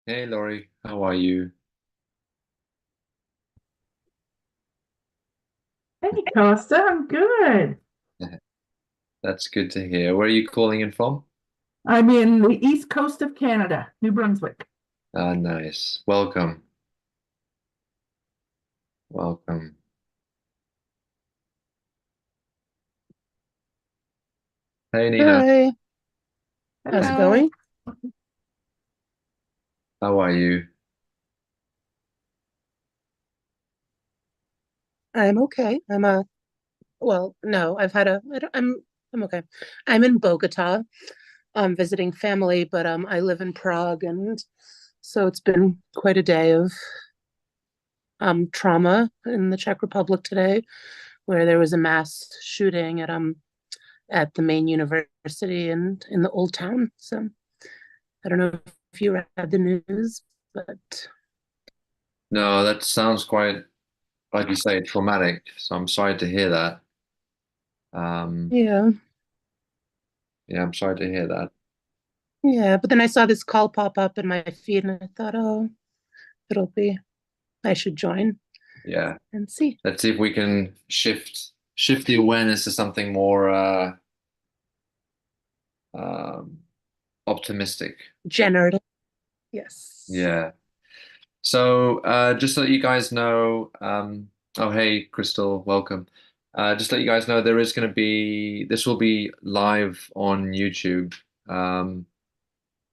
Hey Laurie, how are you? Hey, Costa, I'm good. That's good to hear. Where are you calling in from? I'm in the east coast of Canada, New Brunswick. Ah, nice. Welcome. Welcome. Hey Nina, Hi, how's it Hello. going? how are you? I'm okay. Well, no, I'm okay. I'm in Bogota, visiting family, but I live in Prague, and so it's been quite a day of trauma in the Czech Republic today, where there was a mass shooting at the main university and in the old town. So I don't know if you read the news, but No, that sounds quite, like you say, traumatic. So I'm sorry to hear that. Um, yeah, yeah, I'm sorry to hear that. yeah. But then I saw this call pop up in my feed, and I thought, oh, it'll be I should join Yeah. and see. Let's see if we can shift the awareness to something more um, optimistic. Generative. Yes. Yeah. So, just so that you guys know, oh, hey, Crystal, welcome. Just to let you guys know, this will be live on YouTube. Um,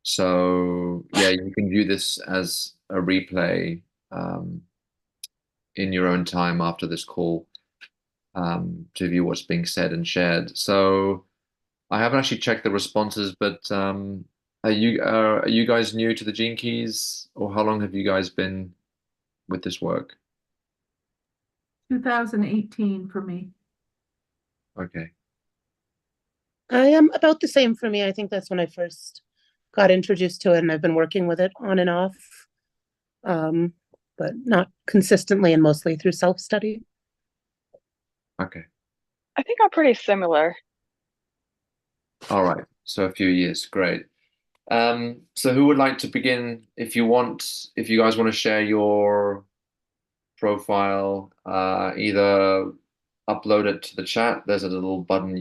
so yeah, you can view this as a replay, in your own time after this call, to view what's being said and shared. So I haven't actually checked the responses, but, are you guys new to the Gene Keys, or how long have you guys been with this work? 2018 for me. Okay. I am about the same for me. I think that's when I first got introduced to it, and I've been working with it on and off, um, but not consistently and mostly through self-study. Okay. I think I'm pretty similar. All right. So a few years. Great. So who would like to begin? If you guys want to share your profile, either upload it to the chat. There's a little button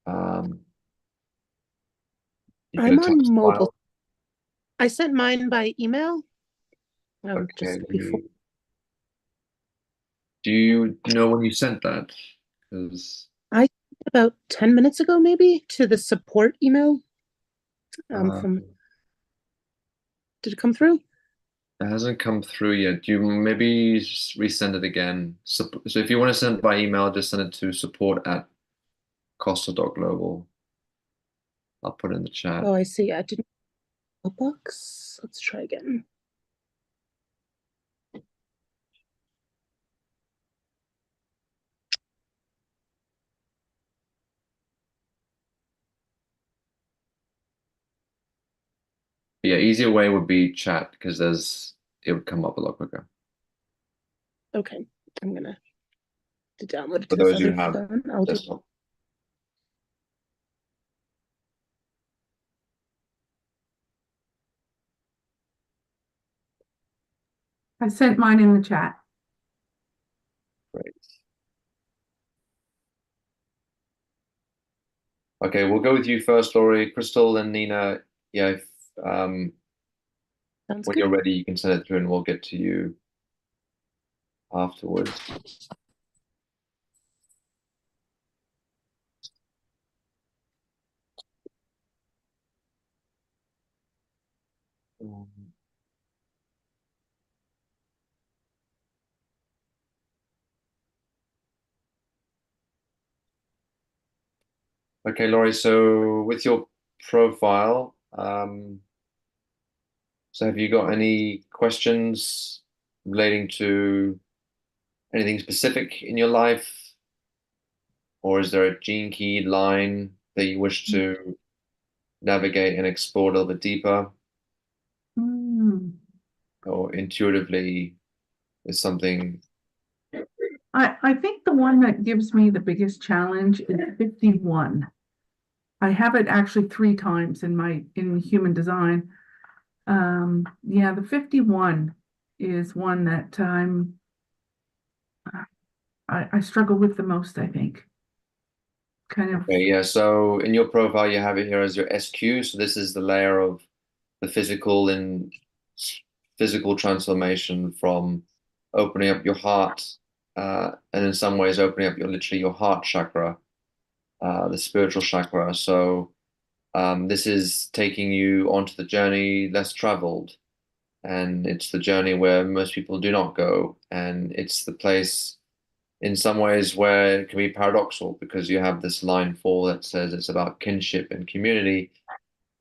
um, you can I'm attach on the mobile. file. I sent mine by email Okay. just before. Do you know when you sent that? Because I about 10 minutes ago, maybe, to the support email. uh, From Did it come through? it hasn't come through yet. Do you maybe just resend it again? So if you want to send it by email, just send it to support at Costa.global. I'll put it in the chat. Oh, I see. I didn't. Box. Let's try again. Yeah, easier way would be chat because it would come up a lot quicker. Okay, I'm gonna to download it For to this those who other have phone. I'll do. desktop. I sent mine in the chat. Great. Okay, we'll go with you first, Laurie, Crystal, and Nina. Yeah, Sounds when good. you're ready, you can send it through and we'll get to you afterwards. Um, Okay, Laurie, so with your profile, so have you got any questions relating to anything specific in your life, or is there a gene key line that you wish to navigate and explore a little bit deeper, Hmm. or intuitively is something? I think the one that gives me the biggest challenge is 51. I have it actually three times in human design. Yeah, the 51 is one that I struggle with the most, I think. Kind of. Okay, yeah. So in your profile, you have it here as your SQ. So this is the layer of the physical transformation from opening up your heart, and in some ways opening up literally your heart chakra, the spiritual chakra. So this is taking you onto the journey less traveled, and it's the journey where most people do not go, and it's the place in some ways where it can be paradoxical because you have this line 4 that says it's about kinship and community,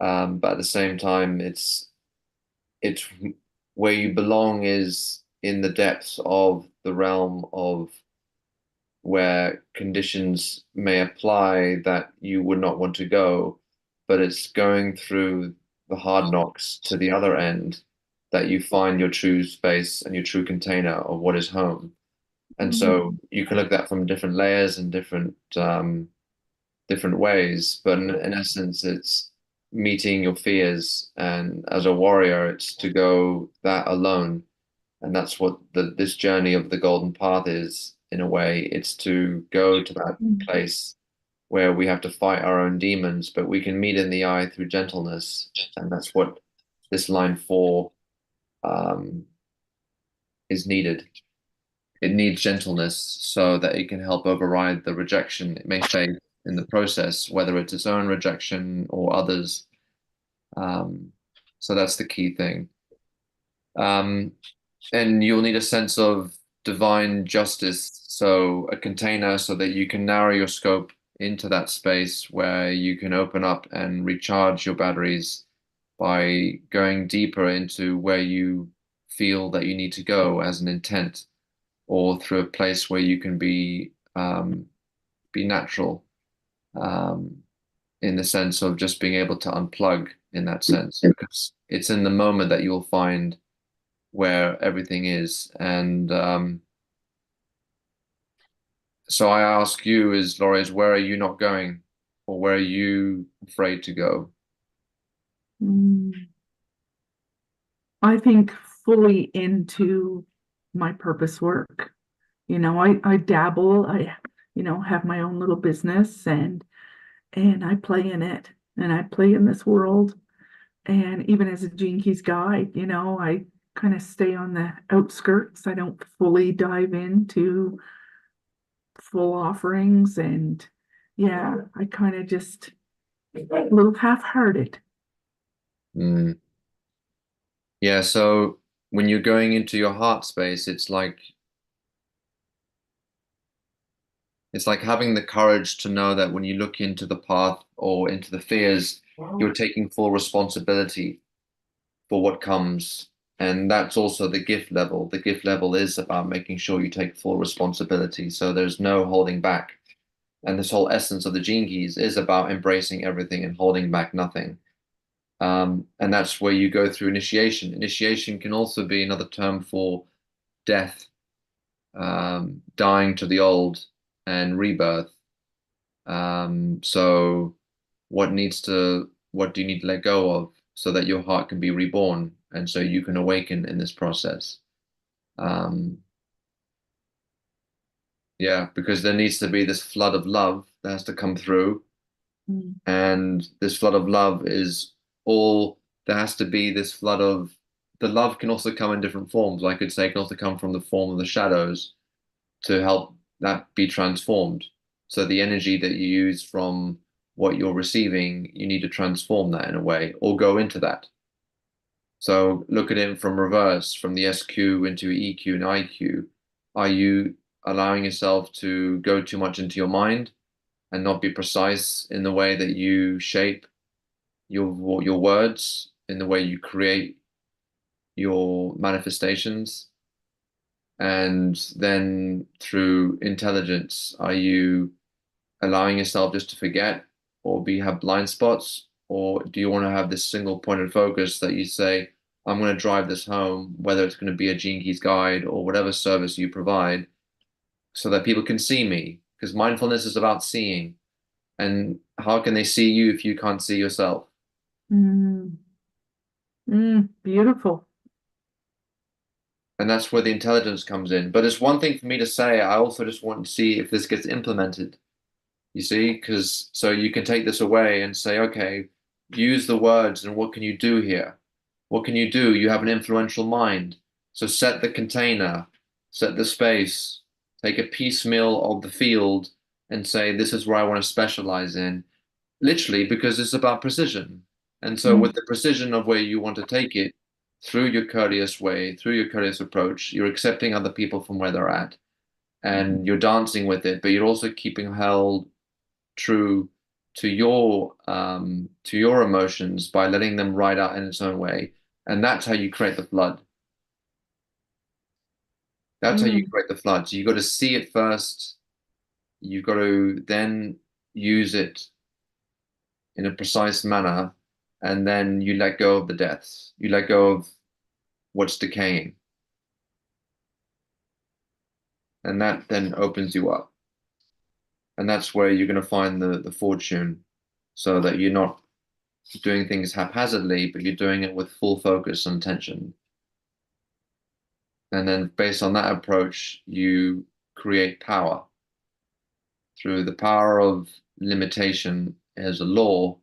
but at the same time, it's where you belong is in the depths of the realm of where conditions may apply that you would not want to go, but it's going through the hard knocks to the other end that you find your true space and your true container of what is home. And so you can look at that from different layers and different ways, but in essence, it's meeting your fears. And as a warrior, it's to go that alone. And that's what this journey of the golden path is, in a way. It's to go to that place where we have to fight our own demons, but we can meet in the eye through gentleness. And that's what this line 4 is needed. It needs gentleness so that it can help override the rejection it may face in the process, whether it's its own rejection or others. So that's the key thing. And you'll need a sense of divine justice, so a container so that you can narrow your scope into that space where you can open up and recharge your batteries by going deeper into where you feel that you need to go as an intent, or through a place where you can be natural, in the sense of just being able to unplug in that sense, because it's in the moment that you'll find where everything is. And so I ask you, Laurie, where are you not going, or where are you afraid to go? I think fully into my purpose work. I dabble, have my own little business, and I play in it, and I play in this world. And even as a Gene Keys guide, I kind of stay on the outskirts. I don't fully dive into full offerings, and yeah, I kind of just a little half-hearted. Mm. Yeah, so when you're going into your heart space, it's like having the courage to know that when you look into the path or into the fears, you're taking full responsibility for what comes. And that's also the gift level. The gift level is about making sure you take full responsibility. So there's no holding back. And this whole essence of the Gene Keys is about embracing everything and holding back nothing. And that's where you go through initiation. Initiation can also be another term for death, dying to the old, and rebirth. So what do you need to let go of so that your heart can be reborn and so you can awaken in this process? Yeah, because there needs to be this flood of love that has to come through. And this flood of love is there has to be this flood of, the love can also come in different forms. I could say it can also come from the form of the shadows to help that be transformed. So the energy that you use from what you're receiving, you need to transform that in a way or go into that. So look at it from reverse, from the SQ into EQ and IQ. Are you allowing yourself to go too much into your mind and not be precise in the way that you shape your words, in the way you create your manifestations? And then through intelligence, are you allowing yourself just to forget or have blind spots? Or do you want to have this single point of focus that you say, I'm going to drive this home, whether it's going to be a Gene Keys guide or whatever service you provide, so that people can see me? Because mindfulness is about seeing. And how can they see you if you can't see yourself? Beautiful. And that's where the intelligence comes in. But it's one thing for me to say, I also just want to see if this gets implemented. You see, because so you can take this away and say, okay, use the words and what can you do here? What can you do? You have an influential mind. So set the container, set the space, take a piecemeal of the field and say, this is where I want to specialize in. Literally, because it's about precision. And so with the precision of where you want to take it, through your courteous way, through your courteous approach, you're accepting other people from where they're at and you're dancing with it, but you're also keeping held true to your emotions by letting them ride out in its own way. And that's how you create the flood. That's how you create the flood. So you got to see it first. You've got to then use it in a precise manner, and then you let go of the deaths. You let go of what's decaying. And that then opens you up. And that's where you're going to find the fortune, so that you're not doing things haphazardly, but you're doing it with full focus and attention. And then based on that approach, you create power through the power of limitation as a law,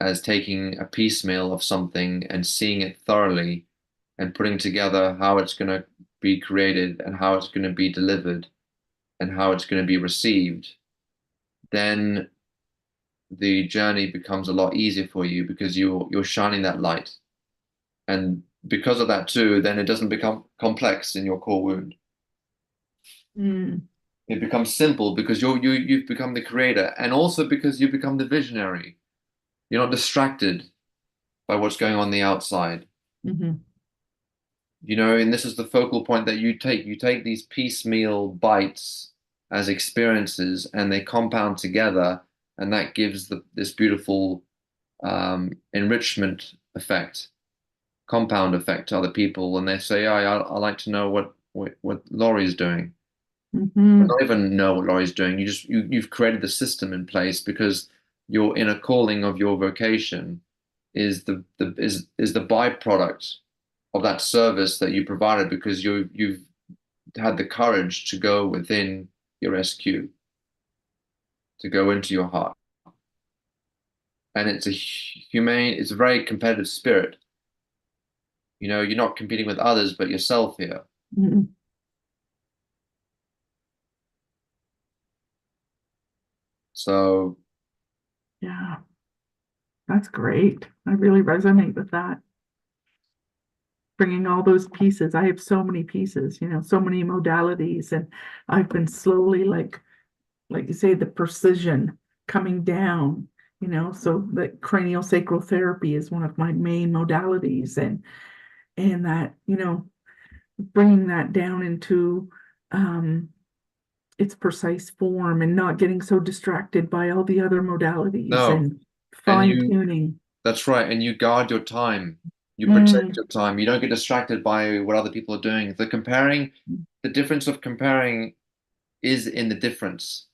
as taking a piecemeal of something and seeing it thoroughly and putting together how it's going to be created and how it's going to be delivered and how it's going to be received. Then the journey becomes a lot easier for you because you're shining that light. And because of that too, then it doesn't become complex in your core wound. It becomes simple because you've become the creator, and also because you become the visionary. You're not distracted by what's going on the outside. You know, and this is the focal point that you take. You take these piecemeal bites as experiences, and they compound together, and that gives this beautiful enrichment effect, compound effect to other people. And they say, oh, I like to know what Laurie's doing. I don't even know what Laurie's doing. You've created the system in place because your inner calling of your vocation is the byproduct of that service that you provided, because you've had the courage to go within your SQ, to go into your heart. And it's it's a very competitive spirit. You know, you're not competing with others, but yourself here. So, yeah, that's great. I really resonate with that. Bringing all those pieces. I have so many pieces, you know, so many modalities, and I've been slowly, like you say, the precision coming down, you know, so the cranial sacral therapy is one of my main modalities, and that, you know, bringing that down into its precise form and not getting so distracted by all the other modalities no, and fine tuning. That's right. And you guard your time. You protect your time. You don't get distracted by what other people are doing. The difference of comparing is in the difference.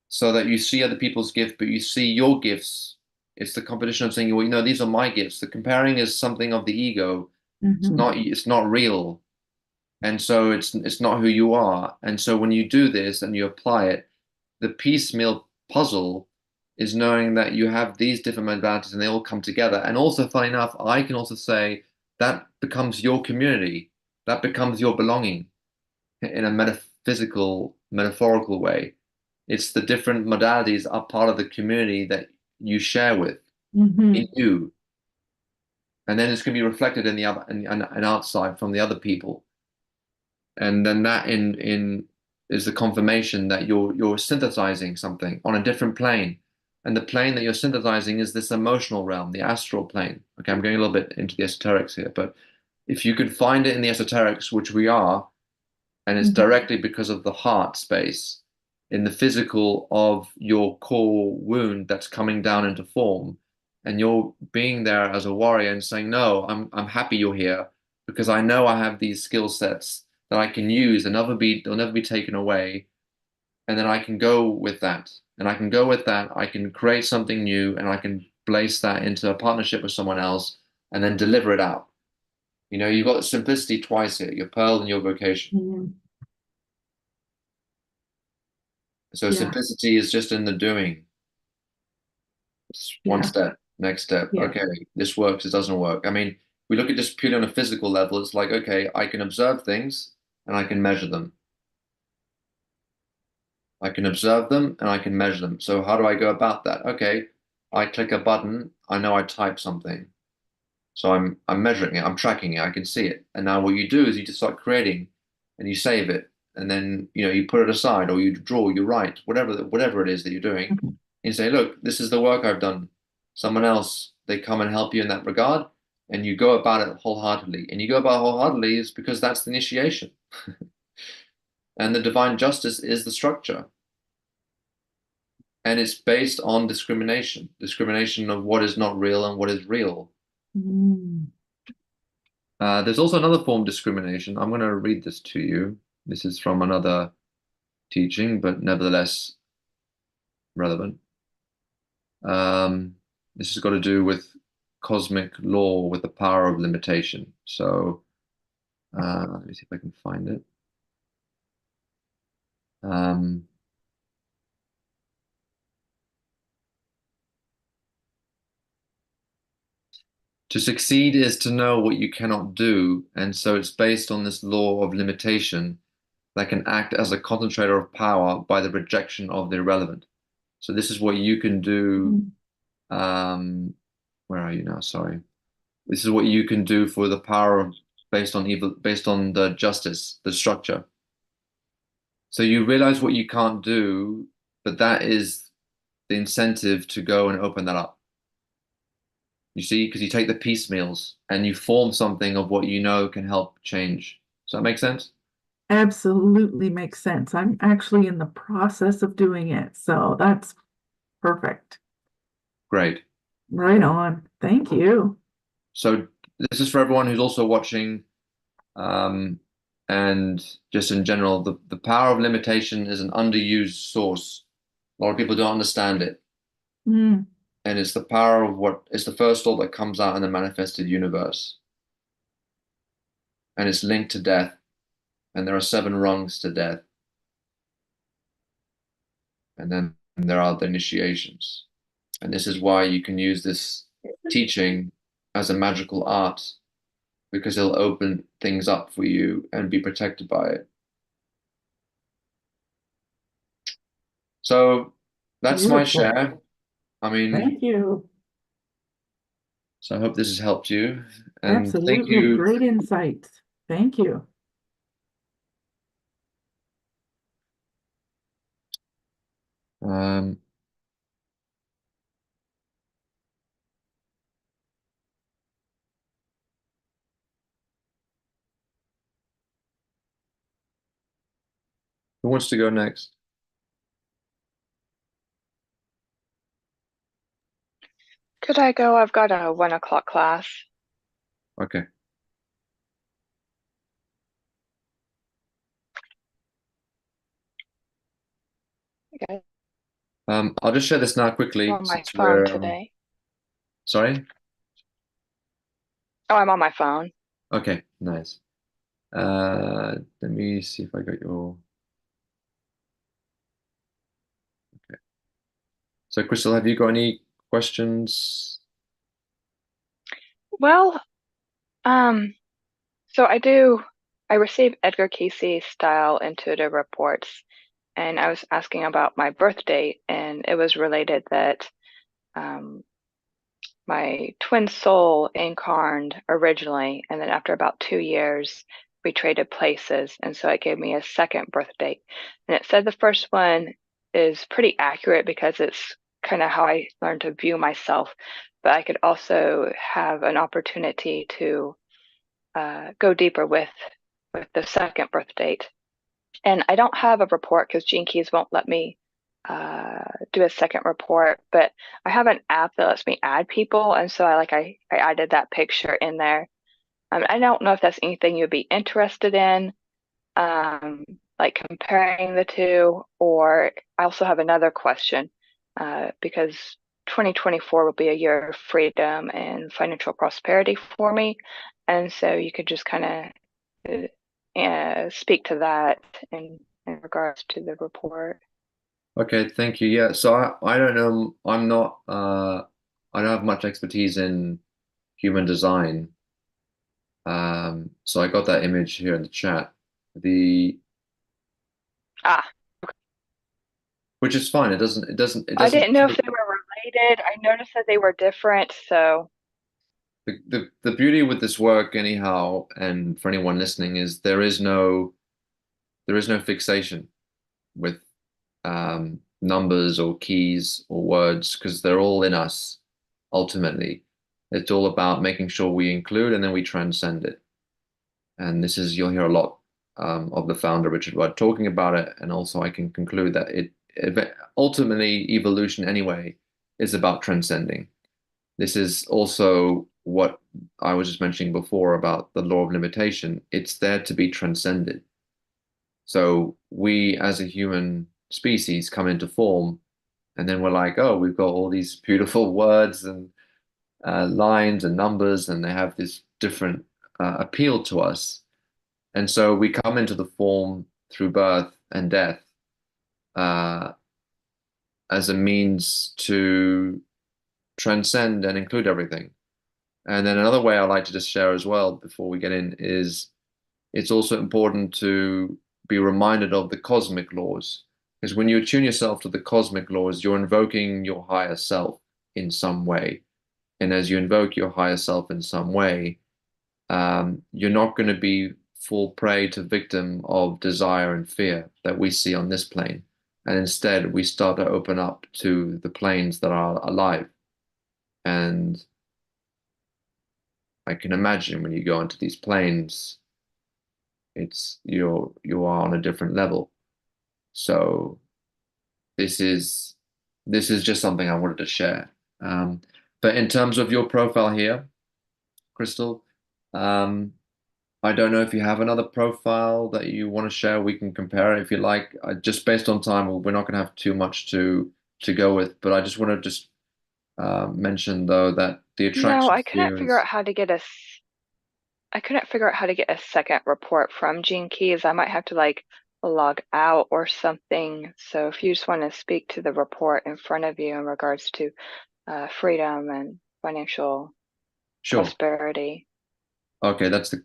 So that you see other people's gifts, but you see your gifts. It's the competition of saying, well, you know, these are my gifts. The comparing is something of the ego. It's not real. And so it's not who you are. And so when you do this and you apply it, the piecemeal puzzle is knowing that you have these different modalities and they all come together. And also, funny enough, I can also say that becomes your community, that becomes your belonging in a metaphysical, metaphorical way. It's the different modalities are part of the community that you share with in you. And then it's going to be reflected in the other and outside from the other people. And then that in is the confirmation that you're synthesizing something on a different plane. And the plane that you're synthesizing is this emotional realm, the astral plane. Okay, I'm going a little bit into the esoterics here, but if you could find it in the esoterics, which we are, and it's directly because of the heart space, in the physical of your core wound that's coming down into form, and you're being there as a warrior and saying, no, I'm happy you're here because I know I have these skill sets that I can use and they'll never be taken away. And then I can go with that. And I can go with that. I can create something new and I can place that into a partnership with someone else. and then deliver it out. You know, you've got simplicity twice here, your pearl and your vocation. Mm, So yeah, simplicity is just in the doing. It's one yeah, step, next step. yeah. Okay, this works, it doesn't work. I mean, we look at this purely on a physical level. It's like, okay, I can observe things and I can measure them. I can observe them and I can measure them. So how do I go about that? Okay, I click a button, I know I type something. So I'm measuring it, I'm tracking it, I can see it. And now what you do is you just start creating and you save it. And then, you know, you put it aside or you draw, you write, whatever it is that you're doing. And Mhm. you say, look, this is the work I've done. Someone else, they come and help you in that regard, and you go about it wholeheartedly. And you go about it wholeheartedly is because that's the initiation. And the divine justice is the structure. And it's based on discrimination of what is not real and what is real. Mm, There's also another form of discrimination. I'm going to read this to you. This is from another teaching, but nevertheless relevant. This has got to do with cosmic law, with the power of limitation. So let me see if I can find it. Um, to succeed is to know what you cannot do, and so it's based on this law of limitation that can act as a concentrator of power by the rejection of the irrelevant. So this is what you can do. mm, Where are you now? Sorry. This is what you can do for the power of based on evil, based on the justice, the structure. So you realize what you can't do, but that is the incentive to go and open that up. You see, because you take the piecemeals and you form something of what you know can help change. Does that make sense? absolutely makes sense. I'm actually in the process of doing it, so that's perfect. Great. Right on. Thank you. So this is for everyone who's also watching, um, and just in general, the power of limitation is an underused source. A lot of people don't understand it. Mm, And it's the power of what it's the first thought that comes out in the manifested universe. And it's linked to death. And there are 7 rungs to death. And then there are the initiations. And this is why you can use this teaching as a magical art, because it'll open things up for you and be protected by it. So that's my beautiful. share. I mean, Thank you. so I hope this has helped you. And thank Absolutely. you. Great insights. Thank you. Um, who wants to go next? Could I go? I've got a 1 o'clock class. Okay. Okay. I'll just share this now I'm quickly on my since phone we're today. sorry. Oh, I'm on my phone. Okay, nice. Let me see if I got your. Okay. So, Crystal, have you got any questions? Well, um, so I receive Edgar Casey style intuitive reports, and I was asking about my birth date, and it was related that um, my twin soul incarned originally, and then after about 2 years, we traded places, and so it gave me a second birth date. And it said the first one is pretty accurate because it's kind of how I learned to view myself, but I could also have an opportunity to go deeper with the second birth date. And I don't have a report because Gene Keys won't let me do a second report, but I have an app that lets me add people, and so I added that picture in there. I don't know if that's anything you'd be interested in, like comparing the two, or I also have another question because 2024 will be a year of freedom and financial prosperity for me. And so you could just kind of speak to that in regards to the report. Okay, thank you. Yeah, so I don't know. I'm not I don't have much expertise in human design. So I got that image here in the chat. The Ah, Which is fine. It I doesn't didn't know if they were related. I noticed that they were different, so the beauty with this work anyhow, and for anyone listening, is there is no fixation with numbers or keys or words because they're all in us ultimately. It's all about making sure we include and then we transcend it. And this is, you'll hear a lot of the founder, Richard Rudd, talking about it. And also I can conclude that it ultimately, evolution anyway, is about transcending. This is also what I was just mentioning before about the law of limitation. It's there to be transcended. So we as a human species come into form, and then we're like, oh, we've got all these beautiful words and lines and numbers, and they have this different appeal to us. And so we come into the form through birth and death uh, as a means to transcend and include everything. And then another way I like to just share as well before we get in is it's also important to be reminded of the cosmic laws. Because when you attune yourself to the cosmic laws, you're invoking your higher self in some way. And as you invoke your higher self in some way, you're not going to be fall prey to victim of desire and fear that we see on this plane. And instead, we start to open up to the planes that are alive. And I can imagine when you go into these planes, you are on a different level. So this is just something I wanted to share. But in terms of your profile here, Crystal, I don't know if you have another profile that you want to share. We can compare it if you like. Just based on time, we're not going to have too much to go with. But I just want to just mention though that the no, attraction series. I couldn't figure out how to get a second report from Gene Keys. I might have to like log out or something. So if you just want to speak to the report in front of you in regards to freedom and financial Sure. prosperity. Okay, that's the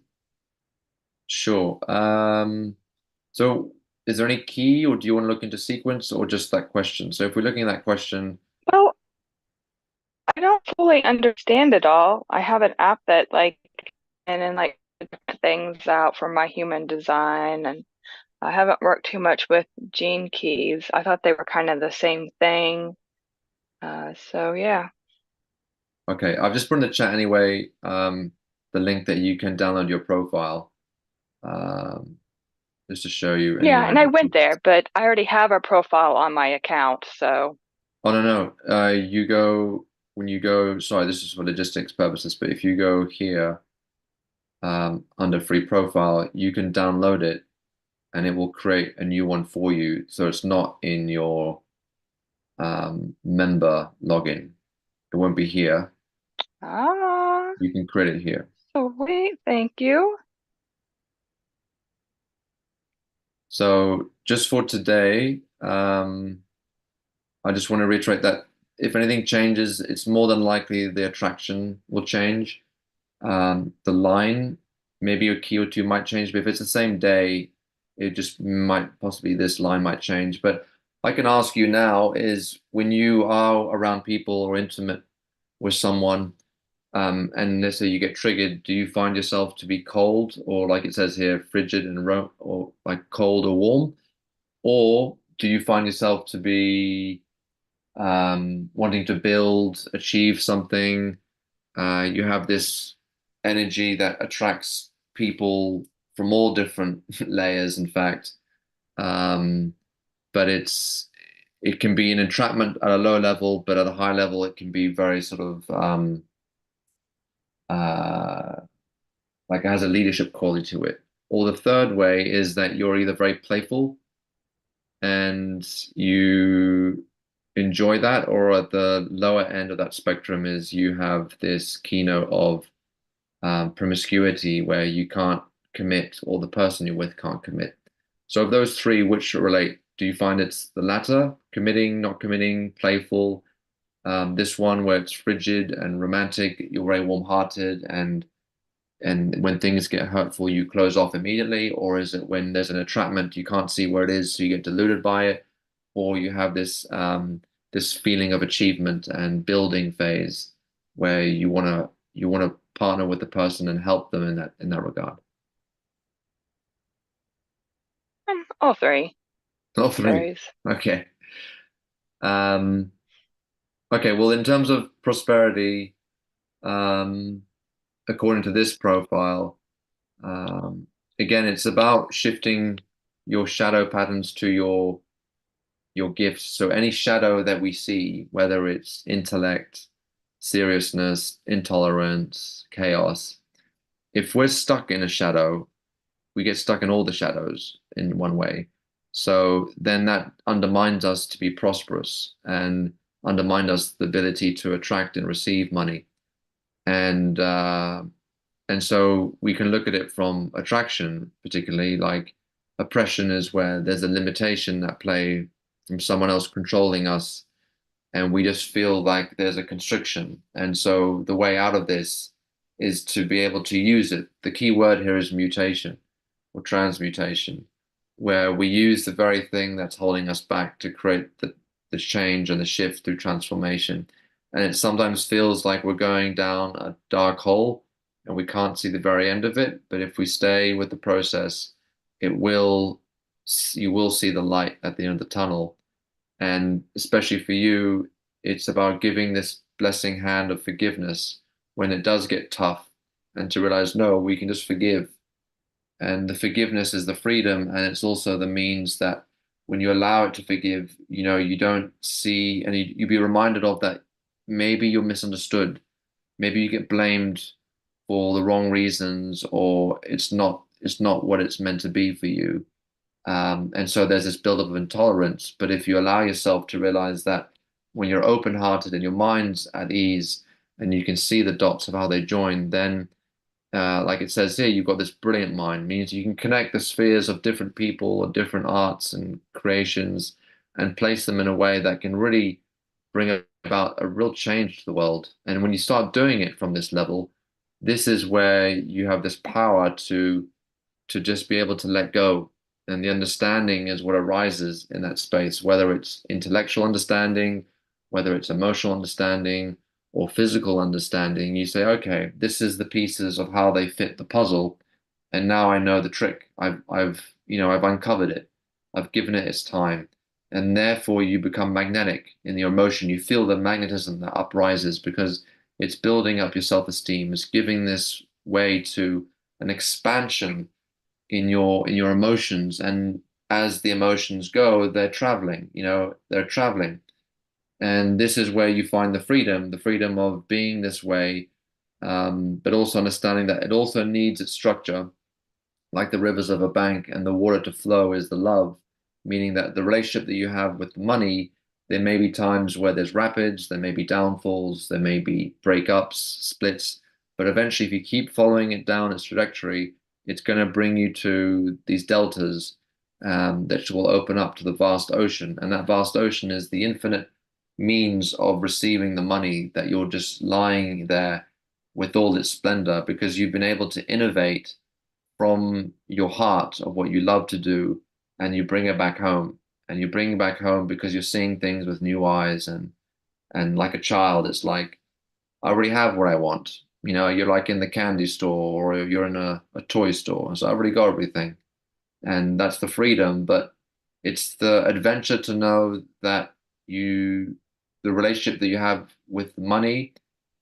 sure. So is there any key, or do you want to look into sequence, or just that question? So if we're looking at that question, Well, I don't fully understand it all. I have an app that like and then like different things out for my human design, and I haven't worked too much with Gene Keys. I thought they were kind of the same thing. So yeah. okay, I've just put in the chat anyway, the link that you can download your profile, um, just to show you Yeah, anyway. and I went there, but I already have a profile on my account, so Oh no, no. You go when you go, sorry, this is for logistics purposes, but if you go here, under free profile, you can download it and it will create a new one for you. So it's not in your member login. It won't be here. ah, You can create it here. sweet, thank you. So just for today, I just want to reiterate that if anything changes, it's more than likely the attraction will change. The line, maybe a key or two might change, but if it's the same day, it just might possibly this line might change. But I can ask you now is when you are around people or intimate with someone, and let's say you get triggered, do you find yourself to be cold or like it says here, frigid and or like cold or warm? Or do you find yourself to be wanting to build, achieve something? You have this energy that attracts people from all different layers, in fact. Um, but it can be an entrapment at a low level, but at a high level, it can be very sort of uh, like it has a leadership quality to it. Or the third way is that you're either very playful and you enjoy that, or at the lower end of that spectrum is you have this keynote of promiscuity where you can't commit, or the person you're with can't commit. So of those three, which relate? Do you find it's the latter, committing, not committing, playful? This one where it's frigid and romantic, you're very warm-hearted, and when things get hurtful, you close off immediately? Or is it when there's an entrapment, you can't see where it is, so you get deluded by it? Or you have this feeling of achievement and building phase where you wanna partner with the person and help them in that regard? All three. All three. Varies. Okay. Um, okay, well, in terms of prosperity, according to this profile, again, it's about shifting your shadow patterns to your gifts. So any shadow that we see, whether it's intellect, seriousness, intolerance, chaos, if we're stuck in a shadow, we get stuck in all the shadows in one way. So then that undermines us to be prosperous and undermines us the ability to attract and receive money. And so we can look at it from attraction, particularly like oppression is where there's a limitation at play from someone else controlling us, and we just feel like there's a constriction. And so the way out of this is to be able to use it. The key word here is mutation or transmutation, where we use the very thing that's holding us back to create the change and the shift through transformation. And it sometimes feels like we're going down a dark hole and we can't see the very end of it. But if we stay with the process, you will see the light at the end of the tunnel. And especially for you, it's about giving this blessing hand of forgiveness when it does get tough, and to realize, no, we can just forgive. And the forgiveness is the freedom, and it's also the means that when you allow it to forgive, you don't see, and you be reminded of that maybe you're misunderstood, maybe you get blamed for the wrong reasons, or it's not what it's meant to be for you. And so there's this buildup of intolerance. But if you allow yourself to realize that when you're open-hearted and your mind's at ease and you can see the dots of how they join, then like it says here, you've got this brilliant mind, means you can connect the spheres of different people or different arts and creations and place them in a way that can really bring about a real change to the world. And when you start doing it from this level, this is where you have this power to just be able to let go. And the understanding is what arises in that space, whether it's intellectual understanding, whether it's emotional understanding, or physical understanding. You say, okay, this is the pieces of how they fit the puzzle, and now I know the trick. I've uncovered it. I've given it its time, and therefore you become magnetic in your emotion. You feel the magnetism that uprises because it's building up your self-esteem. It's giving this way to an expansion in your emotions, and as the emotions go, they're traveling. They're traveling. And this is where you find the freedom of being this way, but also understanding that it also needs its structure, like the rivers of a bank, and the water to flow is the love, meaning that the relationship that you have with money, there may be times where there's rapids, there may be downfalls, there may be breakups, splits, but eventually, if you keep following it down its trajectory, it's going to bring you to these deltas that will open up to the vast ocean. And that vast ocean is the infinite means of receiving the money, that you're just lying there with all its splendor because you've been able to innovate from your heart of what you love to do, and you bring it back home. And you bring it back home because you're seeing things with new eyes, and like a child, it's like, I already have what I want. You're like in the candy store, or you're in a toy store. So I already got everything. And that's the freedom, but it's the adventure to know that the relationship that you have with money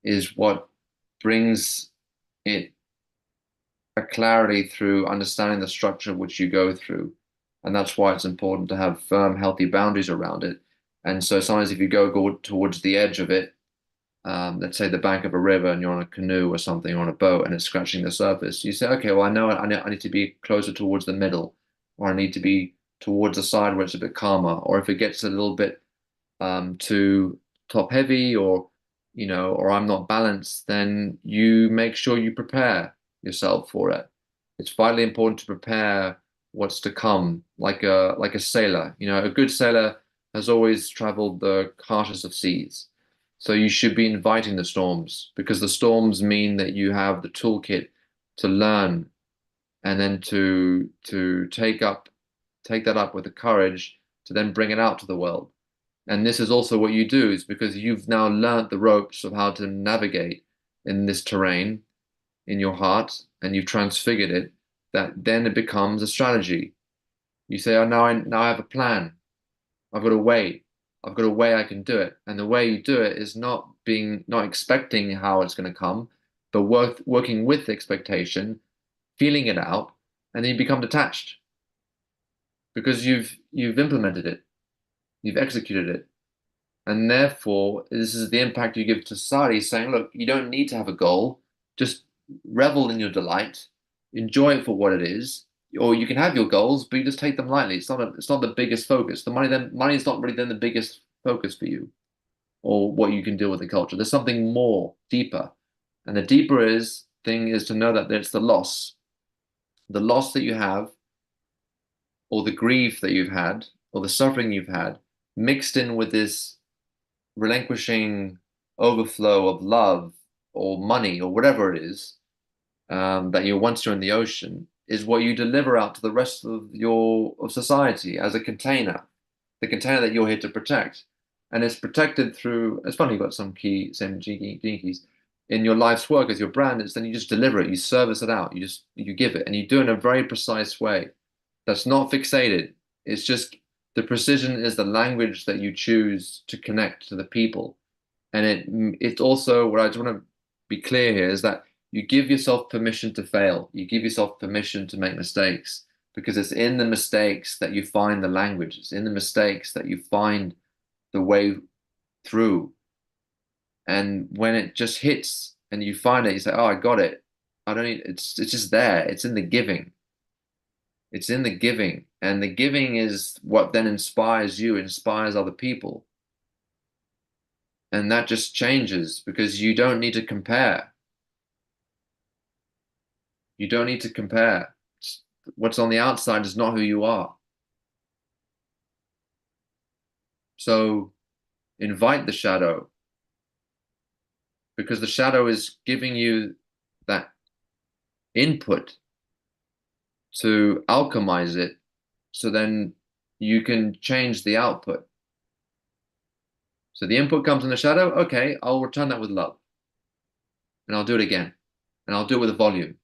is what brings it a clarity through understanding the structure which you go through. And that's why it's important to have firm, healthy boundaries around it. And so sometimes if you go towards the edge of it, let's say the bank of a river, and you're on a canoe or something, or on a boat, and it's scratching the surface, you say, okay, well, I know I need to be closer towards the middle, or I need to be towards the side where it's a bit calmer. Or if it gets a little bit too top heavy, or or I'm not balanced, then you make sure you prepare yourself for it. It's vitally important to prepare what's to come, like a sailor. A good sailor has always traveled the harshest of seas. So you should be inviting the storms, because the storms mean that you have the toolkit to learn, and then to take that up with the courage to then bring it out to the world. And this is also what you do, is because you've now learned the ropes of how to navigate in this terrain in your heart, and you've transfigured it, that then it becomes a strategy. You say, oh, now I have a plan. I've got a way. I've got a way I can do it. And the way you do it is not expecting how it's going to come, but working with expectation, feeling it out, and then you become detached because you've implemented it, you've executed it. And therefore, this is the impact you give to society, saying, look, you don't need to have a goal. Just revel in your delight, enjoy it for what it is. Or you can have your goals, but you just take them lightly. It's not the biggest focus. Money is not really then the biggest focus for you, or what you can do with the culture. There's something more, deeper. And the deeper thing is to know that it's the loss that you have, or the grief that you've had, or the suffering you've had, mixed in with this relinquishing overflow of love or money or whatever it is, that once you're in the ocean, is what you deliver out to the rest of society as a container, the container that you're here to protect. And it's protected through, it's funny, you've got some same gene keys in your life's work as your brand. Then you just deliver it, you service it out, you give it, and you do it in a very precise way that's not fixated. It's just the precision is the language that you choose to connect to the people. And it's also, what I just want to be clear here, is that you give yourself permission to fail. You give yourself permission to make mistakes, because it's in the mistakes that you find the language. It's in the mistakes that you find the way through. And when it just hits and you find it, you say, oh, I got it. I don't need, it's just there. It's in the giving. It's in the giving. And the giving is what then inspires you, inspires other people. And that just changes, because you don't need to compare. You don't need to compare. What's on the outside is not who you are. So invite the shadow, because the shadow is giving you that input to alchemize it, so then you can change the output. So the input comes in the shadow. Okay, I'll return that with love, and I'll do it again, and I'll do it with volume.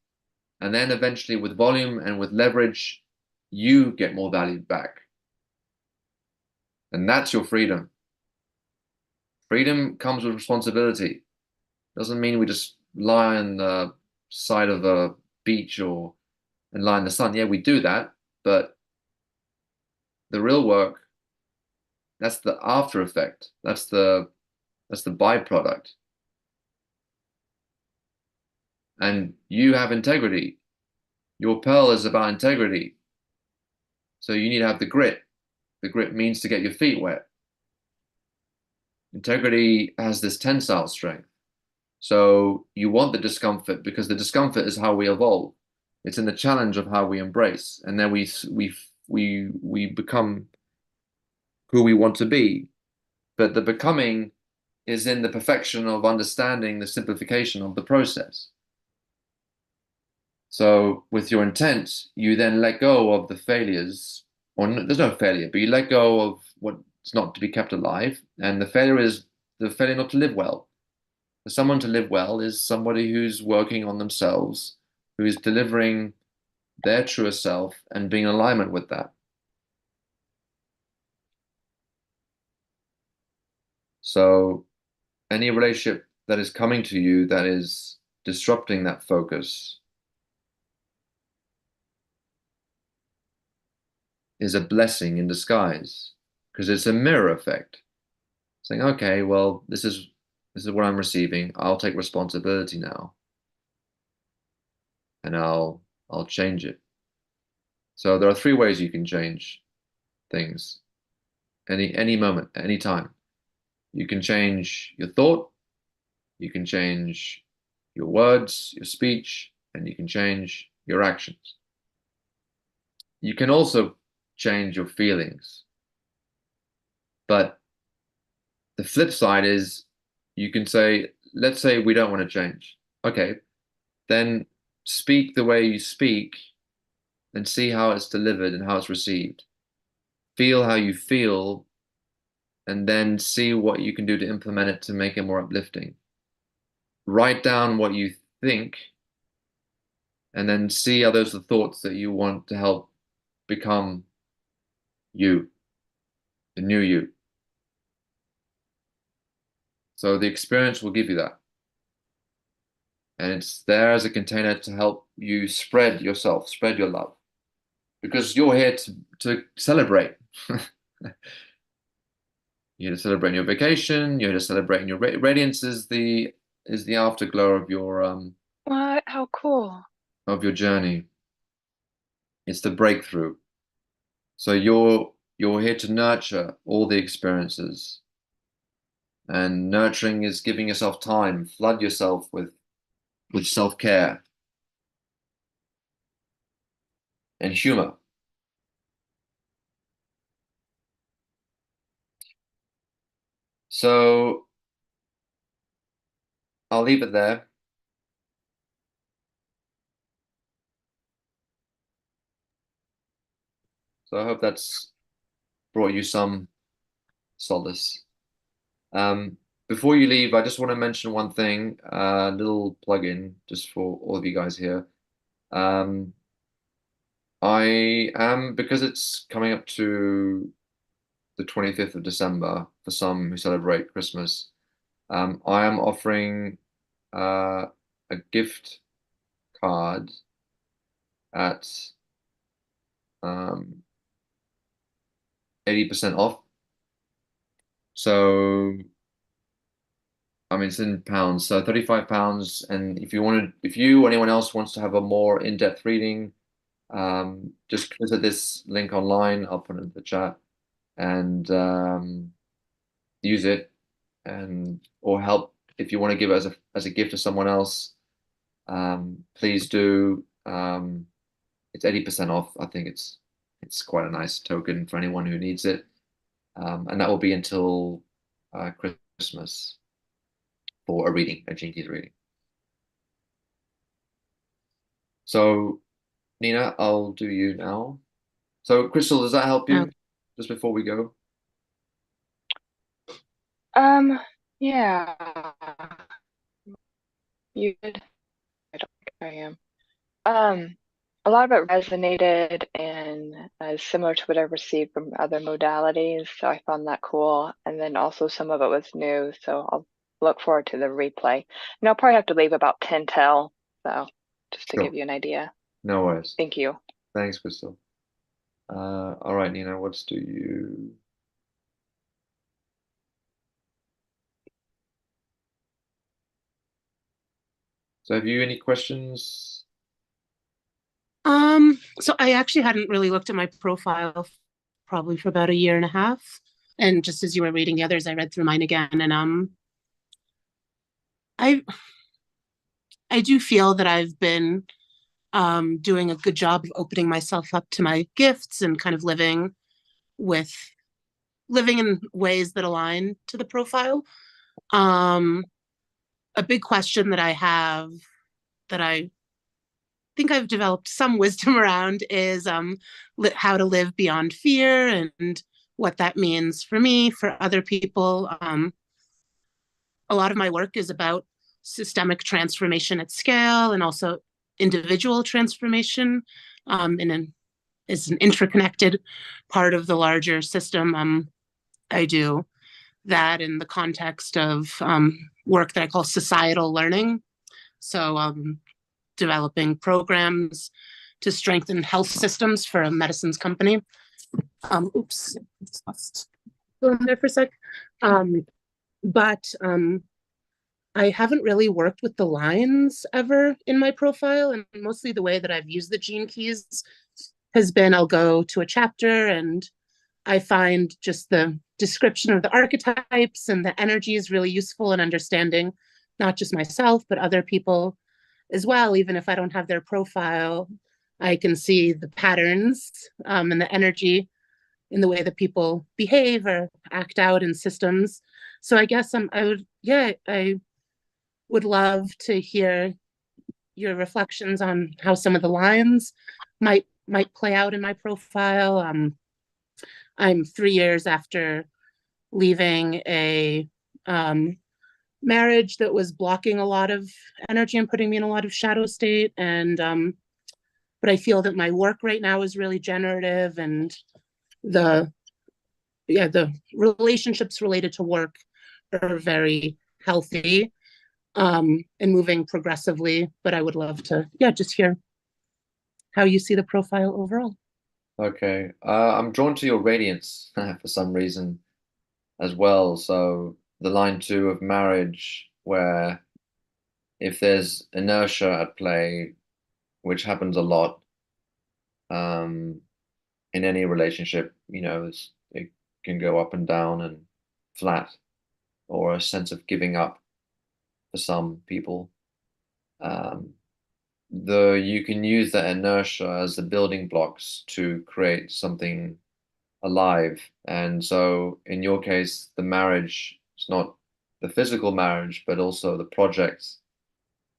And then eventually, with volume and with leverage, you get more value back. And that's your freedom. Freedom comes with responsibility. Doesn't mean we just lie on the side of a beach and lie in the sun. Yeah, we do that, but the real work, that's the after effect. That's the byproduct. And you have integrity. Your pearl is about integrity. So you need to have the grit. The grit means to get your feet wet. Integrity has this tensile strength. So you want the discomfort, because the discomfort is how we evolve. It's in the challenge of how we embrace, and then we become who we want to be. But the becoming is in the perfection of understanding the simplification of the process. So with your intent, you then let go of the failures, or there's no failure, but you let go of what's not to be kept alive. And the failure is the failure not to live well. For someone to live well is somebody who's working on themselves, who is delivering their truer self and being in alignment with that. So any relationship that is coming to you that is disrupting that focus is a blessing in disguise, because it's a mirror effect. Saying, okay, well, this is what I'm receiving. I'll take responsibility now, and I'll change it. So there are 3 ways you can change things. Any moment, any time. You can change your thought, you can change your words, your speech, and you can change your actions. You can also change your feelings. But the flip side is you can say, let's say we don't want to change. Okay, then speak the way you speak and see how it's delivered and how it's received. Feel how you feel and then see what you can do to implement it to make it more uplifting. Write down what you think and then see are those the thoughts that you want to help become you, the new you. So the experience will give you that. And it's there as a container to help you spread yourself, spread your love. Because you're here to celebrate. You're here to celebrate your vacation, you're here to celebrate your radiance is the afterglow What? How cool. of your journey. It's the breakthrough. So you're here to nurture all the experiences. And nurturing is giving yourself time, flood yourself with self-care and humor. So I'll leave it there. So I hope that's brought you some solace. Before you leave, I just want to mention one thing, a little plug-in just for all of you guys here. I am, because it's coming up to the 25th of December for some who celebrate Christmas, I am offering a gift card at 80% off. So I mean, it's in pounds, so £35. And if you or anyone else wants to have a more in-depth reading, just visit this link online. I'll put it in the chat and use it, or help if you want to give it as a gift to someone else. Please do. It's 80% off. I think it's quite a nice token for anyone who needs it, and that will be until Christmas for a reading, a Gene Keys reading. So, Nina, I'll do you now. So, Crystal, does that help you just before we go? Yeah. You did. I don't think I am. A lot of it resonated and is similar to what I've received from other modalities, so I found that cool. And then also some of it was new, so I'll look forward to the replay. And I'll probably have to leave about 10 till, so just to give you an idea. No worries. Thank you. Thanks, Crystal. All right, Nina, what's do you? So have you any questions? So I actually hadn't really looked at my profile probably for about a year and a half. And just as you were reading the others, I read through mine again. And I do feel that I've been doing a good job of opening myself up to my gifts and kind of living in ways that align to the profile. A big question that I have that I think I've developed some wisdom around is how to live beyond fear and what that means for me, for other people. A lot of my work is about systemic transformation at scale and also individual transformation is an interconnected part of the larger system. I do that in the context of work that I call societal learning. So developing programs to strengthen health systems for a medicines company. Oops, just go in there for a sec. But I haven't really worked with the lines ever in my profile, and mostly the way that I've used the gene keys has been I'll go to a chapter and I find just the description of the archetypes and the energy is really useful in understanding not just myself, but other people as well. Even if I don't have their profile, I can see the patterns and the energy in the way that people behave or act out in systems. So I guess I would love to hear your reflections on how some of the lines might play out in my profile. I'm 3 years after leaving a marriage that was blocking a lot of energy and putting me in a lot of shadow state. And but I feel that my work right now is really generative, and the relationships related to work are very healthy and moving progressively. But I would love to, just hear how you see the profile overall. Okay. I'm drawn to your radiance for some reason as well. So the line 2 of marriage, where if there's inertia at play, which happens a lot in any relationship, it can go up and down and flat, or a sense of giving up for some people. You can use that inertia as the building blocks to create something alive. And so in your case, the marriage is not the physical marriage, but also the projects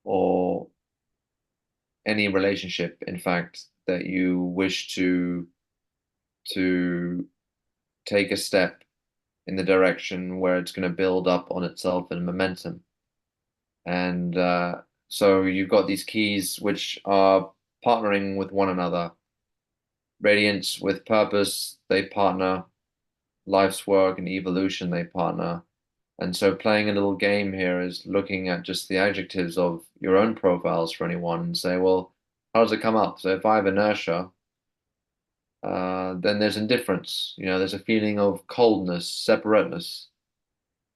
or any relationship, in fact, that you wish to take a step in the direction where it's going to build up on itself in momentum. And so you've got these keys which are partnering with one another. Radiance with purpose, they partner. Life's work and evolution, they partner. And so playing a little game here is looking at just the adjectives of your own profiles for anyone and say, well, how does it come up? So if I have inertia, then there's indifference. There's a feeling of coldness, separateness,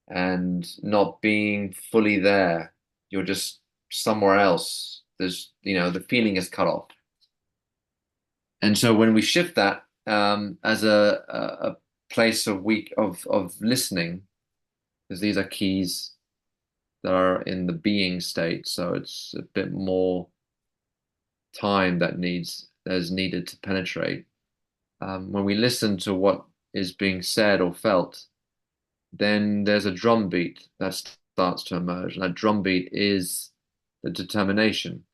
and not being fully there. You're just somewhere else. The feeling is cut off. And so when we shift that as a place of listening, because these are keys that are in the being state, so it's a bit more time that is needed to penetrate. When we listen to what is being said or felt, then there's a drum beat that starts to emerge, and that drum beat is the determination,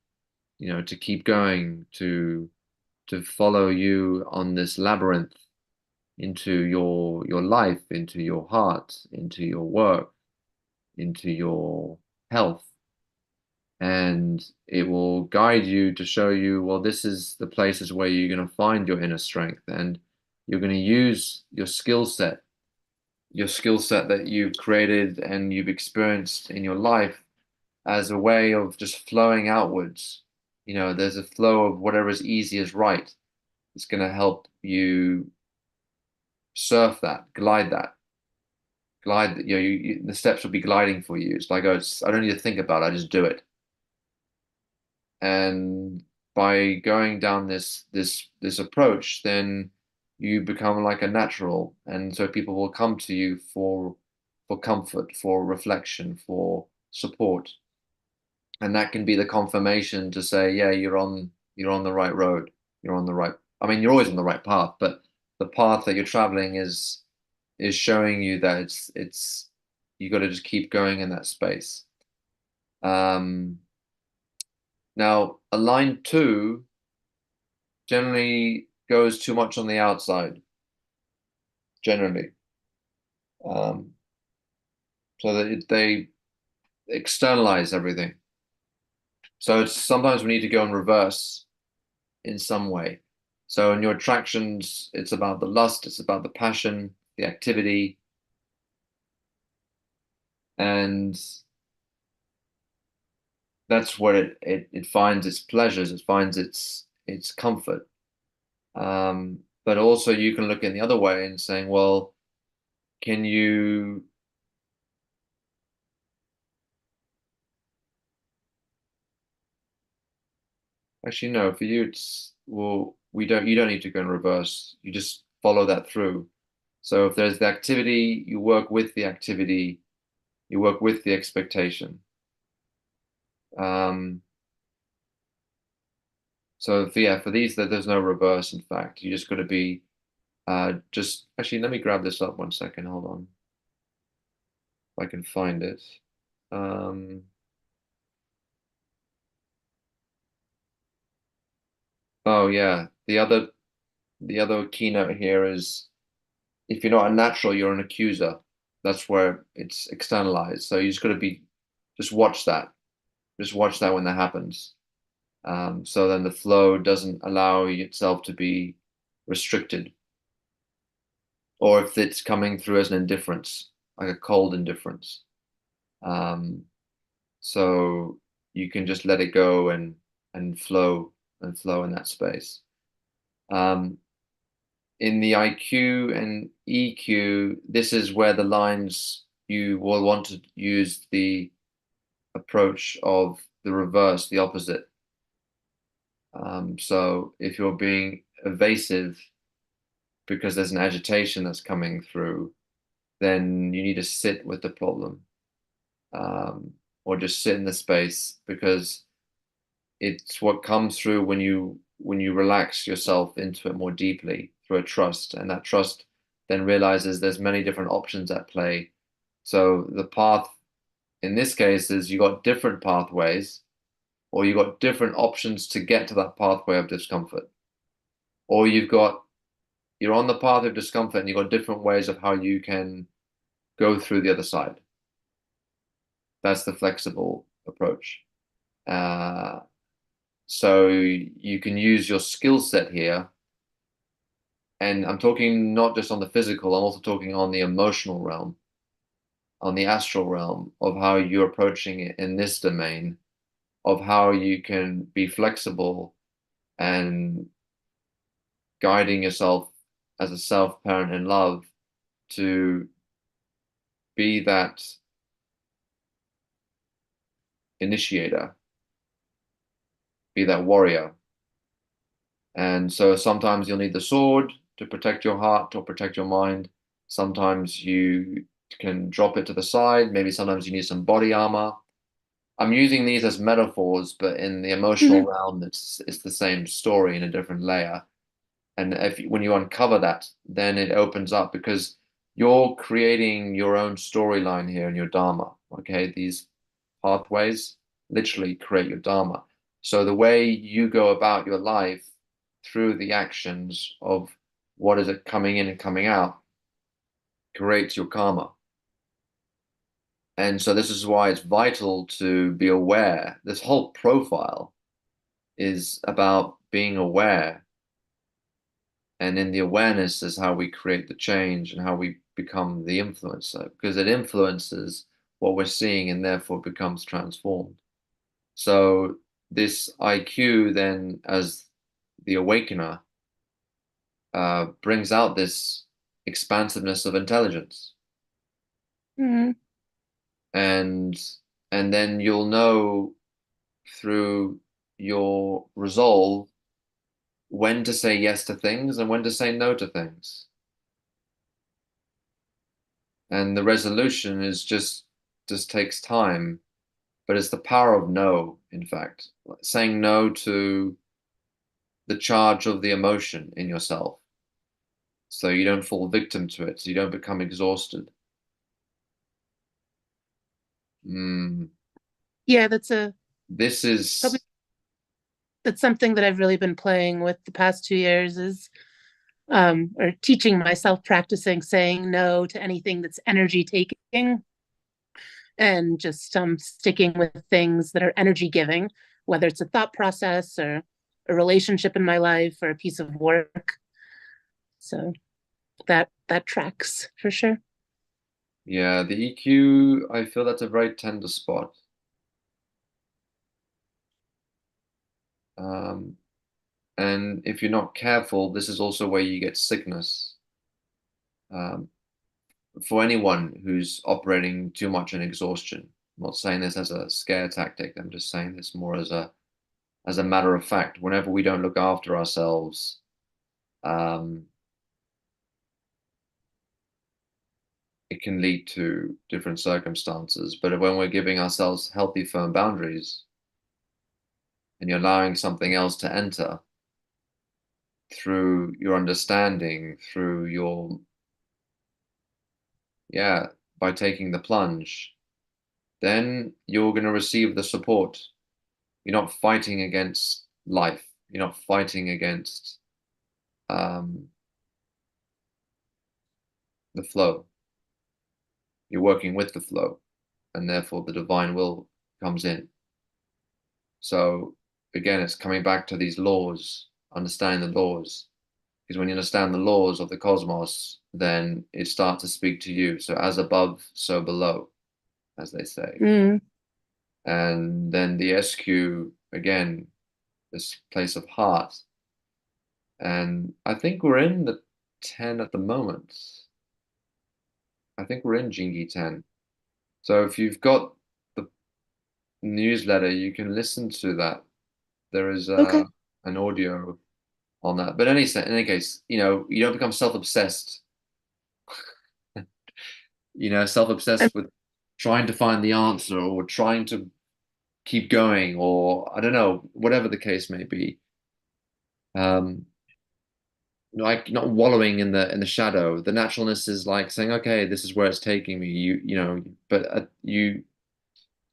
to keep going, to follow you on this labyrinth into your life, into your heart, into your work, into your health. And it will guide you to show you, well, this is the places where you're going to find your inner strength, and you're going to use your skill set that you've created and you've experienced in your life as a way of just flowing outwards. There's a flow of whatever is easy as right. It's going to help you surf that, glide that. The steps will be gliding for you. It's like, I don't need to think about it, I just do it. And by going down this approach, then you become like a natural, and so people will come to you for comfort, for reflection, for support, and that can be the confirmation to say, yeah, you're on the right road, you're on the right. I mean, you're always on the right path, but the path that you're traveling is showing you that it's you got to just keep going in that space. Now, a line 2 generally goes too much on the outside, generally. So that they externalize everything. So sometimes we need to go in reverse in some way. So in your attractions, it's about the lust, it's about the passion, the activity, and that's what it finds its pleasures, it finds its comfort. But also you can look in the other way and saying, well, can you actually no, for you it's, well, you don't need to go in reverse. You just follow that through. So if there's the activity, you work with the activity, you work with the expectation. So for these, there's no reverse, in fact. You just got to be just actually, let me grab this up 1 second. Hold on. If I can find it. Oh yeah. The other keynote here is if you're not a natural, you're an accuser. That's where it's externalized. So you just got to just watch that. Just watch that when that happens. So then the flow doesn't allow itself to be restricted. Or if it's coming through as an indifference, like a cold indifference. So you can just let it go and flow in that space. In the IQ and EQ, this is where the lines you will want to use the approach of the reverse, the opposite. So if you're being evasive because there's an agitation that's coming through, then you need to sit with the problem, or just sit in the space, because it's what comes through when you relax yourself into it more deeply through a trust, and that trust then realizes there's many different options at play. So the path in this case is you got different pathways, or you got different options to get to that pathway of discomfort, or you're on the path of discomfort and you've got different ways of how you can go through the other side. That's the flexible approach. So you can use your skill set here. And I'm talking not just on the physical, I'm also talking on the emotional realm, on the astral realm of how you're approaching it in this domain, of how you can be flexible and guiding yourself as a self-parent in love to be that initiator, be that warrior. And so sometimes you'll need the sword to protect your heart or protect your mind. Sometimes you can drop it to the side. Maybe sometimes you need some body armor. I'm using these as metaphors, but in the emotional realm, it's the same story in a different layer. And when you uncover that, then it opens up, because you're creating your own storyline here in your Dharma. Okay, these pathways literally create your Dharma. So the way you go about your life through the actions of what is it coming in and coming out creates your karma. And so this is why it's vital to be aware. This whole profile is about being aware. And in the awareness is how we create the change and how we become the influencer, because it influences what we're seeing and therefore becomes transformed. So this IQ then, as the awakener, brings out this expansiveness of intelligence. Mm-hmm. And then you'll know through your resolve when to say yes to things and when to say no to things. And the resolution is just takes time, but it's the power of no, in fact. Saying no to the charge of the emotion in yourself, so you don't fall victim to it, so you don't become exhausted. Yeah, This is that's something that I've really been playing with the past 2 years, is or teaching myself, practicing saying no to anything that's energy taking, and just sticking with things that are energy giving, whether it's a thought process or a relationship in my life or a piece of work. So that tracks for sure. Yeah, the EQ, I feel that's a very tender spot. And if you're not careful, this is also where you get sickness. For anyone who's operating too much in exhaustion. I'm not saying this as a scare tactic. I'm just saying this more as a matter of fact. Whenever we don't look after ourselves, it can lead to different circumstances. But when we're giving ourselves healthy, firm boundaries, and you're allowing something else to enter through your understanding, through your, yeah, by taking the plunge, then you're going to receive the support. You're not fighting against life. You're not fighting against the flow. You're working with the flow, and therefore the divine will comes in. So again, it's coming back to these laws, understanding the laws. Because when you understand the laws of the cosmos, then it starts to speak to you. So as above, so below, as they say. Mm. And then the SQ, again, this place of heart. And I think we're in the 10 at the moment. I think we're in Jingi 10. So if you've got the newsletter, you can listen to that. There is Okay. an audio on that. But in any case, you know, you don't become self-obsessed, you know, I'm, self-obsessed with trying to find the answer or trying to keep going, or I don't know, whatever the case may be. Um, like not wallowing in the shadow. The naturalness is like saying, okay, this is where it's taking me. You know, but you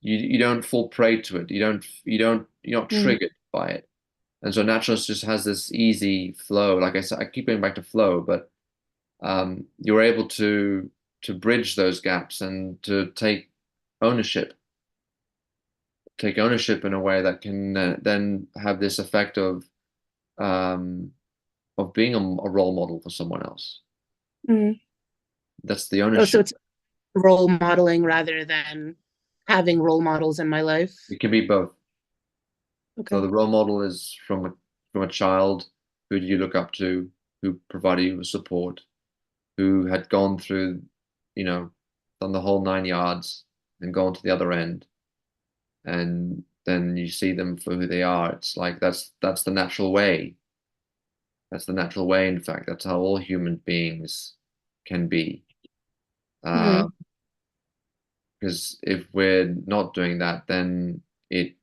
don't fall prey to it. You're not mm, triggered by it. And so naturalness just has this easy flow. Like I said, I keep going back to flow, but you're able to bridge those gaps and to take ownership in a way that can then have this effect um, of being a role model for someone else. mm. That's the Oh, so ownership. it's role modeling rather than having role models in my life. It can be both. So Okay. the role model is from a child. Who do you look up to? Who provided you with support? Who had gone through, you know, done the whole 9 yards and gone to the other end, and then you see them for who they are. It's like that's the natural way. That's the natural way. In fact, that's how all human beings can be. Mm, Because if we're not doing that, then it's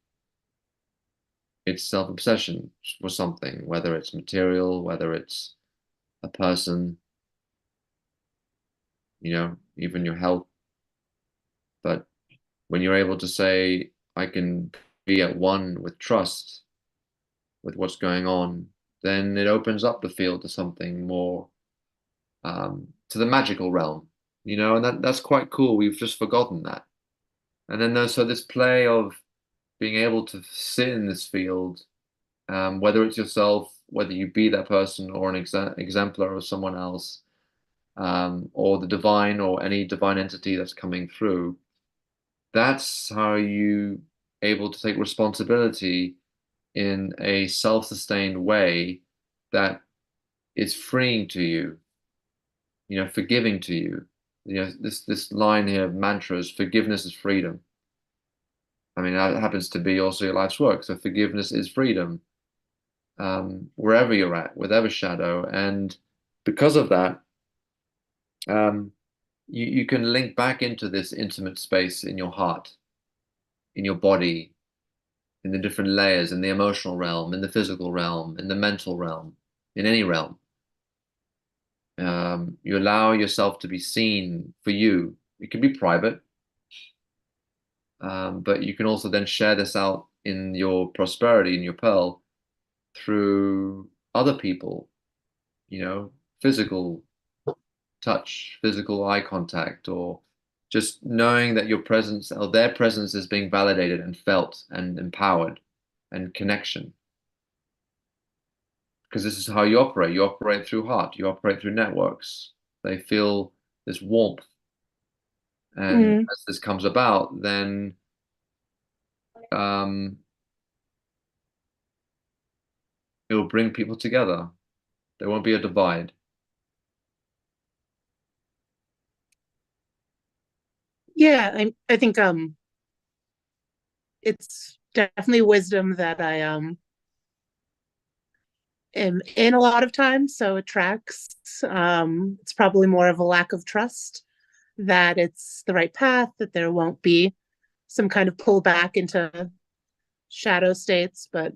self-obsession for something, whether it's material, whether it's a person, you know, even your health. But when you're able to say, I can be at one with trust with what's going on, then it opens up the field to something more, to the magical realm, you know, and that's quite cool. We've just forgotten that. And then there's so this play of being able to sit in this field, whether it's yourself, whether you be that person or an exemplar of someone else, or the divine or any divine entity that's coming through. That's how you able to take responsibility in a self-sustained way that is freeing to you, you know, forgiving to you. You know, this line here of mantras, forgiveness is freedom. I mean, that happens to be also your life's work. So forgiveness is freedom, wherever you're at, whatever shadow. And because of that, um, you can link back into this intimate space in your heart, in your body, in the different layers, in the emotional realm, in the physical realm, in the mental realm, in any realm. You allow yourself to be seen for you. It can be private, but you can also then share this out in your prosperity, in your pearl, through other people, you know, physical touch, physical eye contact, or just knowing that your presence or their presence is being validated and felt and empowered and connection. Because this is how you operate. You operate through heart, you operate through networks. They feel this warmth. And mm. as this comes about, then um, it will bring people together. There won't be a divide. Yeah, I think it's definitely wisdom that I am in a lot of times, so it tracks. It's probably more of a lack of trust that it's the right path, that there won't be some kind of pullback into shadow states, but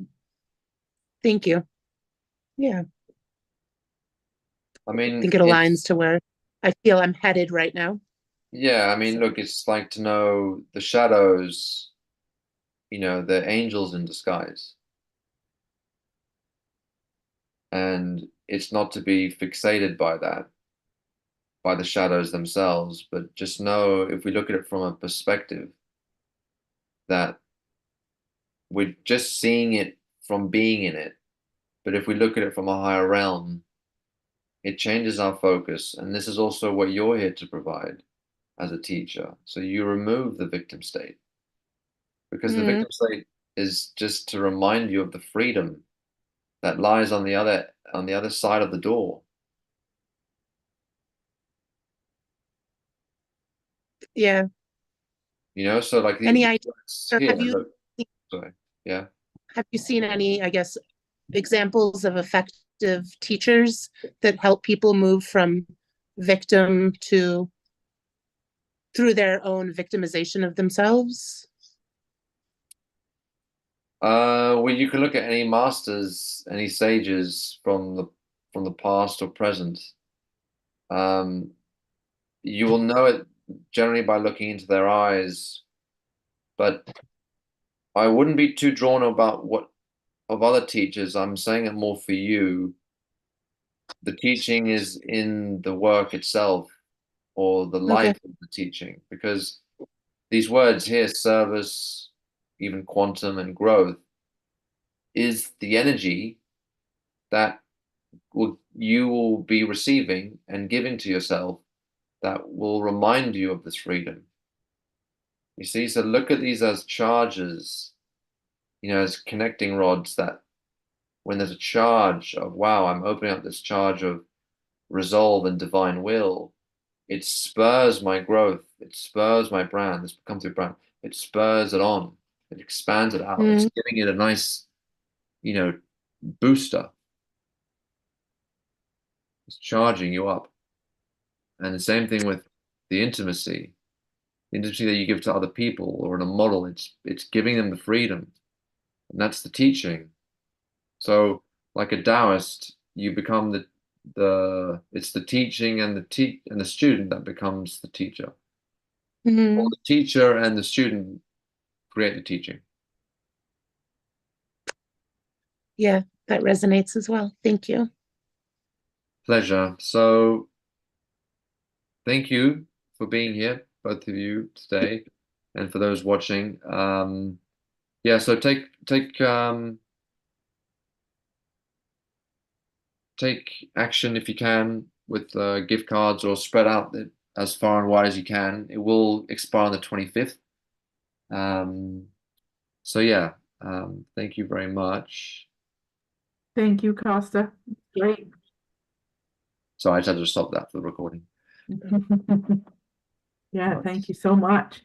thank you. Yeah, I I mean, think it aligns to where I feel I'm headed right now. yeah, I mean, So, look, it's like to know the shadows, they're angels in disguise. And it's not to be fixated by that, by the shadows themselves, but just know if we look at it from a perspective that we're just seeing it from being in it. But if we look at it from a higher realm, it changes our focus. And this is also what you're here to provide as a teacher. So you remove the victim state because the mm, victim state is just to remind you of the freedom that lies on the other side of the door. yeah. So like Any these idea, words or here, look, sorry, yeah. have you seen any, I guess, examples of effective teachers that help people move from victim to through their own victimization of themselves? Well, you can look at any masters, any sages from the past or present. Um, you will know it generally by looking into their eyes, but I wouldn't be too drawn about what of other teachers. I'm saying it more for you. The teaching is in the work itself or the Okay. life of the teaching, because these words here, service, even quantum and growth, is the energy that you will be receiving and giving to yourself that will remind you of this freedom. You see, so look at these as charges, as connecting rods that when there's a charge of, wow, I'm opening up this charge of resolve and divine will, it spurs my growth, it spurs my brand, this becomes a brand, it spurs it on, it expands it out, it's Mm, giving it a nice, you know, booster, it's charging you up. And the same thing with the intimacy that you give to other people or in a model, it's giving them the freedom. And that's the teaching. So like a Taoist, you become the it's the teaching and the student that becomes the teacher. Or mm, the teacher and the student create the teaching. yeah, that resonates as well. Thank you. Pleasure. So thank you for being here, both of you today, and for those watching. Yeah, so take action if you can with gift cards or spread out as far and wide as you can. It will expire on the 25th. Um, so yeah, thank you very much. Thank you, Costa. Great. So I just had to stop that for the recording. Yeah, thank you so much.